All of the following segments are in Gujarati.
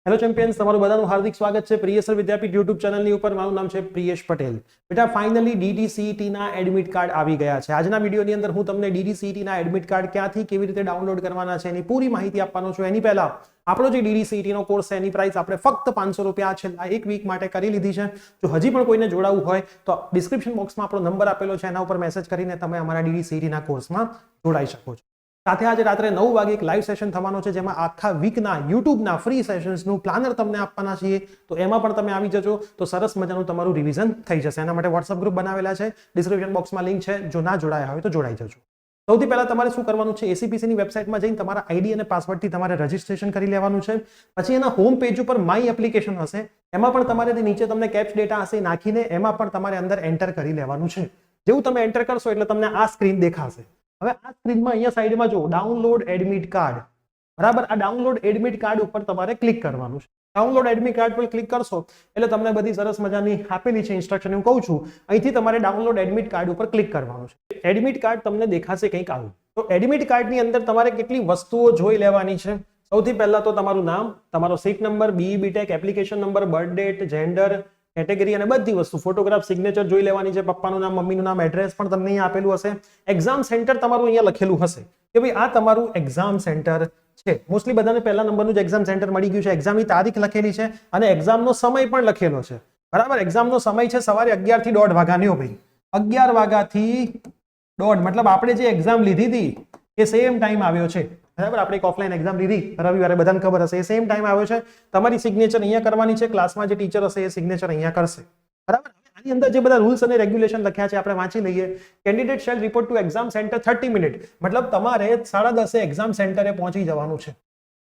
હેલો ચેમ્પિયન્સ, તમારું બધાનું હાર્દિક સ્વાગત છે પ્રિયસર વિદ્યાપીઠ યુટ્યુબ ચેનલની ઉપર. મારું નામ છે પ્રિયેશ પટેલ. બેટા, ફાઇનલી DDCET ના એડમિટ કાર્ડ આવી ગયા છે. આજના વિડીયોની અંદર હું તમને DDCET ના એડમિટ કાર્ડ ક્યાંથી કેવી રીતે ડાઉનલોડ કરવાના છે એની પૂરી માહિતી આપવાનો છું. એની પહેલા આપણો જે DDCET નો કોર્સ છે એની પ્રાઇસ આપણે ફક્ત 500 રૂપિયા છેલ્લા એક વીક માટે કરી લીધી છે. જો હજી પણ કોઈને જોડાવું હોય તો ડિસ્ક્રિપ્શન બોક્સમાં આપણો નંબર આપેલો છે, એના ઉપર મેસેજ કરીને તમે અમારા DDCET ના કોર્સમાં જોડાઈ શકો છો. સાથે આજે રાત્રે 9 વાગે એક લાઈવ સેશન થવાનો છે, જેમાં આખા વીકના યુટ્યુબના ફ્રી સેશન્સનું પ્લાનર તમને આપવાના છીએ. તો એમાં પણ તમે આવી જજો તો સરસ મજાનું તમારું રિવિઝન થઈ જશે. એના માટે વોટ્સઅપ ગ્રુપ બનાવેલા છે, ડિસ્ક્રિપ્શન બોક્સમાં લિંક છે. જો ના જોડાયા હોય તો જોડાઈ જજો. સૌથી પહેલા તમારે શું કરવાનું છે, ACPC ની વેબસાઇટમાં જઈને તમારા આઈડી અને પાસવર્ડથી તમારે રજીસ્ટ્રેશન કરી લેવાનું છે. પછી એના હોમ પેજ ઉપર માય એપ્લિકેશન હશે, એમાં પણ તમારે નીચે તમને કેપ્સ ડેટા હશે નાખીને એમાં પણ તમારે અંદર એન્ટર કરી લેવાનું છે. જેવું તમે એન્ટર કરશો એટલે તમને આ સ્ક્રીન દેખાશે. હવે આ સ્ક્રીનમાં અહીંયા સાઈડમાં જો ડાઉનલોડ એડમિટ કાર્ડ, બરાબર, આ ડાઉનલોડ એડમિટ કાર્ડ ઉપર તમારે ક્લિક કરવાનું છે. ડાઉનલોડ એડમિટ કાર્ડ પર ક્લિક કરશો એટલે તમને બધી સરસ મજાની આપેલી છે ઇન્સ્ટ્રક્શન. હું કહું છું, અહીંથી તમારે ડાઉનલોડ એડમિટ કાર્ડ ઉપર ક્લિક કરવાનું છે. એડમિટ કાર્ડ તમને દેખાશે કંઈક આવું. તો એડમિટ કાર્ડની અંદર તમારે કેટલી વસ્તુઓ જોઈ લેવાની છે. સૌથી પહેલા તો તમારું નામ, તમારો seat number, BE BTech, application number, birth date, gender, category અને બધી વસ્તુ, ફોટોગ્રાફ, સિગ્નેચર જોઈ લેવાની છે. પપ્પાનું નામ, મમ્મીનું નામ, એડ્રેસ પણ તમને અહીંયા આપેલું હશે. એક્ઝામ સેન્ટર તમારું અહીંયા લખેલું હશે કે ભાઈ આ તમારું એક્ઝામ સેન્ટર છે. મોસ્ટલી બધાને પહેલા નંબરનું જ એક્ઝામ સેન્ટર મળી ગયું છે. એક્ઝામની તારીખ લખેલી છે અને એક્ઝામનો સમય પણ લખેલો છે, બરાબર. એક્ઝામનો સમય છે સવારે 11 થી 1:30 વાગ્યાનો. ભાઈ 11 વાગ્યાથી 1:30 મતલબ આપણે જે એક્ઝામ લીધી હતી એ સેમ ટાઈમ આવ્યો છે, બરાબર. આપણે એક ઓફલાઈન એક્ઝામ લીધી રવિવારે, બધાને ખબર હશે. એ સેમ ટાઈમ આવ્યો છે. તમારી સિગ્નેચર અહીંયા કરવાની છે. ક્લાસમાં જે ટીચર હશે એ સિગ્નેચર અહીંયા કરશે, બરાબર. આની અંદર જે બધા રૂલ્સ અને રેગ્યુલેશન લખ્યા છે આપણે વાંચી લઈએ. Candidate shall report to exam centre 30 minute, મતલબ તમારે 10:30 એક્ઝામ સેન્ટરે પહોંચી જવાનું છે,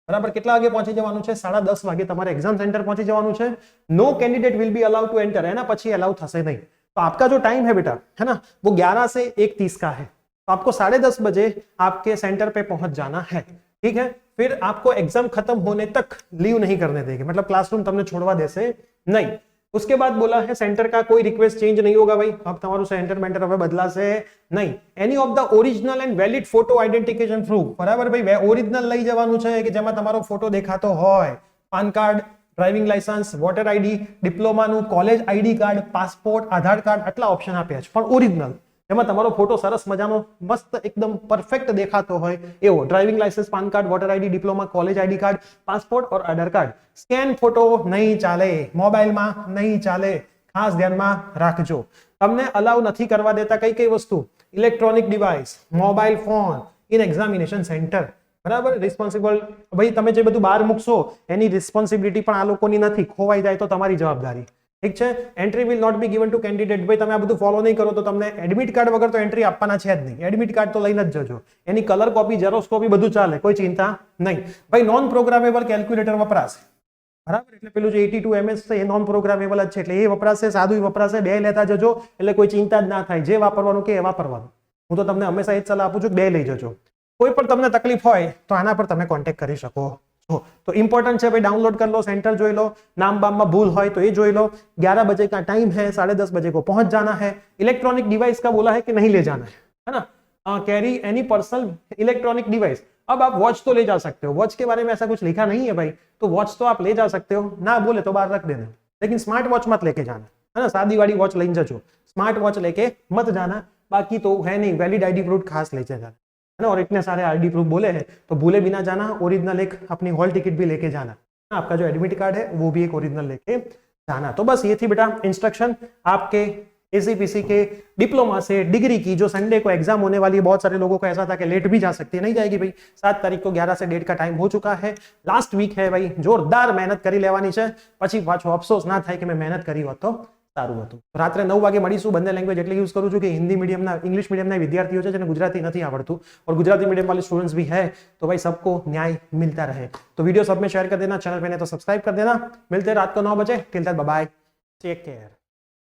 બરાબર. કેટલા વાગે પહોંચી જવાનું છે? 10:30 વાગે તમારે એક્ઝામ સેન્ટર પહોંચી જવાનું છે. No candidate will be allowed to enter, है ना, પછી अलाउ થશે નહીં. तो आपका जो टाइम है बेटा, है ना, वो 11 से 1:30 का है. तो आपको 10:30 बजे आपके सेंटर पे पहुंच जाना है, ठीक है. फिर आपको एग्जाम खत्म होने तक लीव नहीं करने देंगे, मतलब क्लासरूम તમને છોડવા દેશે નહીં. उसके बाद बोला है सेंटर का कोई रिक्वेस्ट चेंज नहीं होगा भाई. अब તમારું સેન્ટર મેન્ટર હવે બદલાશે નહીં. એની of the original and valid photo identification proof, બરાબર ભાઈ. ઓરિજિનલ લઈ જવાનું છે કે જેમાં તમારો ફોટો દેખાતો હોય. PAN card, driving licence, voter ID, ડિપ્લોમાનું, college ID card, passport, Aadhaar card, આટલા ઓપ્શન આપ્યા છે, પણ ઓરિજિનલ, એમાં તમારો ફોટો સરસ મજાનો મસ્ત એકદમ પરફેક્ટ દેખાતો હોય એવો. Driving licence, PAN card, voter ID, diploma, college ID card, passport और આધાર કાર્ડ. સ્કેન ફોટો નહીં ચાલે, મોબાઈલમાં નહીં ચાલે, ખાસ ધ્યાનમાં રાખજો. તમને અલાઉ નથી કરવા દેતા કઈ કઈ વસ્તુ? Electronic device, mobile phone in examination centre, બરાબર. રિસ્પોન્સિબલ, ભાઈ તમે જે બધું બહાર મૂકશો એની રિસ્પોન્સિબિલિટી પણ આ લોકોની નથી. ખોવાઈ જાય તો તમારી જવાબદારી, ઠીક છે. Entry will not be given to candidate, ભાઈ તમે આ બધું ફોલો નહીં કરો તો તમને એડમિટ કાર્ડ વગર તો એન્ટ્રી આપવાના છે જ નહીં. એડમિટ કાર્ડ તો લઈને જ જજો. એની કલર કોપી, ઝેરોક્સ કોપી બધું ચાલે, કોઈ ચિંતા નહીં. ભાઈ નોન પ્રોગ્રામેબલ કેલ્ક્યુલેટર વપરાશે, બરાબર. એટલે પેલું જે 82 MS છે એ નોન પ્રોગ્રામેબલ જ છે, એટલે એ વપરાશે, સાદું વપરાશે. બે લેતા જજો એટલે કોઈ ચિંતા જ ના થાય. જે વાપરવાનું કે એ વાપરવાનું. હું તો તમને હંમેશા એ જ સલાહ આપું છું કે બે લઈ જજો. કોઈ પણ તમને તકલીફ હોય તો આના પર તમે કોન્ટેક્ટ કરી શકો છો. तो इंपॉर्टेंट है भाई, डाउनलोड कर लो, सेंटर જોઈ लो, नाम बाम में भूल हो तो ये જોઈ लो. 11 बजे का टाइम है, 10:30 बजे को पहुंच जाना है. इलेक्ट्रॉनिक डिवाइस का बोला है कि नहीं ले जाना है ना. Carry any personal electronic device. अब आप वॉच तो ले जा सकते हो, वॉच के बारे में ऐसा कुछ लिखा नहीं है भाई, तो वॉच तो आप ले जा सकते हो, ना बोले तो बाहर रख देना, लेकिन स्मार्ट वॉच मत लेके जाना, है ना. सादी वाली वॉच लेके जाओ, स्मार्ट वॉच लेके मत जाना. बाकी तो है नहीं, वैलिड आईडी प्रूफ खास ले जाना, है ना. और इतने सारे आईडी प्रूफ बोले हैं तो भूले बिना जाना. ओरिजिनल एक अपनी हॉल टिकट भी लेके जाना. आपका जो एडमिट कार्ड है वो भी एक ओरिजिनल लेके जाना. तो बस ये थी बेटा इंस्ट्रक्शन आपके ACPC के डिप्लोमा से डिग्री की. जो संडे को एग्जाम होने वाली है, बहुत सारे लोगों को ऐसा था कि लेट भी जा सकती है, नहीं जाएगी भाई. 7 तारीख को 11 से 1:30 का टाइम हो चुका है. लास्ट वीक है भाई, जोरदार मेहनत કરી લેવાની છે. પછી પાછો અફસોસ ના થાય કે મેં મહેનત કરી હોત તો સારું હતું. રાત્રે 9 વાગે મળીશું. બંને લેંગ્વેજ એટલે યુઝ કરું છું કે हिंदी मीडियमના, इंग्लिश मीडियमના વિદ્યાર્થીઓ છે જેને ગુજરાતી નથી આવડતું और गुजराती मीडियम वाले स्टूडेंट्स भी है, तो भाई सबको न्याय मिलता रहे. तो वीडियो सब में शेयर कर देना, चैनल पे नहीं तो सब्सक्राइब कर देना. मिलते हैं रात को 9 बजे. Till that bye bye, take care.